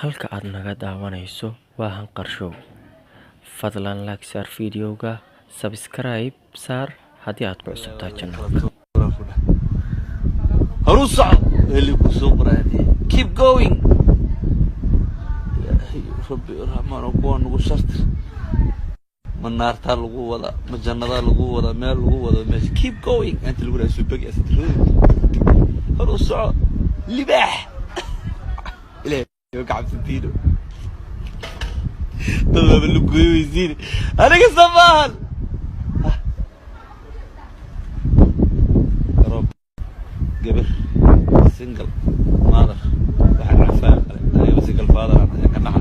halka aad naga daawanayso waa Hanqarshow. fadlan like saar videoga, subscribe saar haddii aad ku cusub tahay channelka. هروسع اللي بسوقراني keep going ربي الرحمن وكون وشرت من نار تلقوا ولا من جنة تلقوا ولا مال تلقوا ولا ماشي keep going أنت اللي قلنا سوبك يا ستي هروسع لباح إليه يوقع بستينه طلع باللقوي ويزيني أنا كسبان قبل سنجل ماذا واحد عفان أنا سنجل فاضر أنا كنحة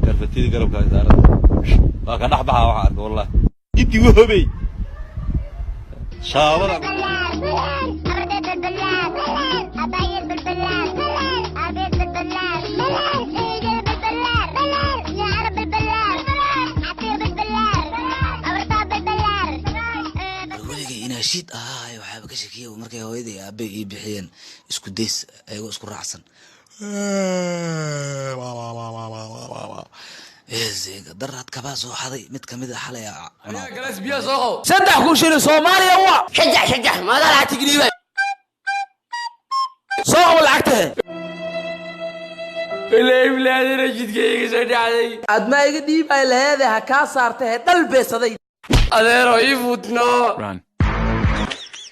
كرفتي قرب كان زارد كنح بها وعارك والله جدي وهبي شاور نشيد waxaa ka shakiyo markay hooyaday aabay ii bixiyeen isku deys ayagoo isku raacsan eezeega darad kaba soo xaday mid kamid ah xalay ana galas biyo soo qow saddex ku shil Soomaaliya waa shajax madala tigriiba soo lacagtay ilaa iblaadina jidkayga soo dhacday adma iga dhiibay leedahay ka saartay dalbeesaday adeero ifutno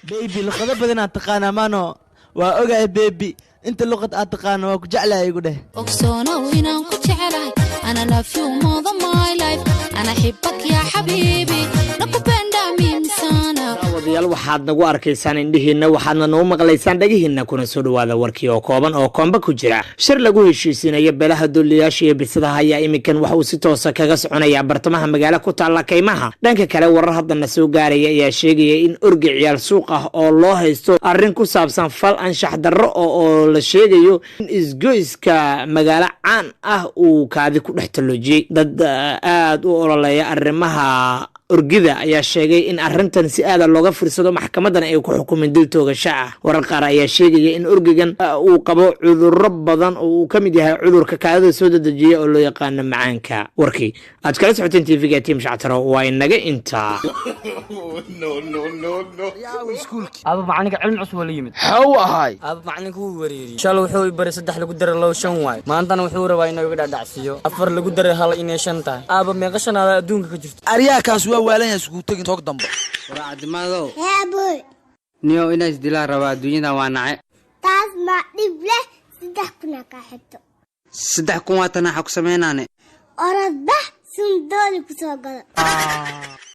بيبي لقد بدنا تقانا مانو وأوجع بيبي أنت لقد أتقانا وكجعلها يقوله أقصونا وين كجعلها أنا لا في more than my life أنا أحبك يا حبيبي نكبندا من سنة wadayaal waxaad nagu arkaysaan indhihiina waxaadna noo maqlaysaan dhagihiina kuna soo dhawaada warkii oo kooban oo koomba ku jira shir lagu heshiisinayo beelaha duuliyaasha iyo bisadaha ayaa iminkan waxa uu si toos ah kaga soconaya bartamaha magaalo ku taala kaymaha dhanka kale warar hadana soo gaaraya ayaa sheegaya in urgi ciyaal suuq ah oo loo haysto arrin ku saabsan fal anshax darro oo la sheegayo in isgoyska magaalo caan ah uu kaadi ku dhex taloojiyay dad aad u ololeeya arrimaha urgida ayaa sheegay in arrintan si aad looga fiirsado maxkamadan ay ku xukumin dil toogasho ah warar qaar ayaa sheegaya in urgigan uu qabo cudurro badan oo uu kamid yahay cudurka kaadida soo dedejiya oo loo yaqaan macaanka warkii aad kala socoteen TV-ga Team Shactaro waa inaga inta aba macallinka cilmi cusub la yimid haw ahay aba macallinku uu wareeriyay shal wuxuu bari saddex lagu daray loo shan waay maantana wuxuu rabaa inuu iga dhacsiyo afar lagu daray hal inay shan tahay aba meeqa shanaad adduunka ka jirto ariyaakaas waa waalan yahay isku tagin toog dambe waraacdimaado Abo. niyo inaas dilaa rabaa adduunyada waa nace taas ma dhib leh 3 kuna ka xigto 3 kun waa tanaxa ku sameynaane orada sundooli ku soo gala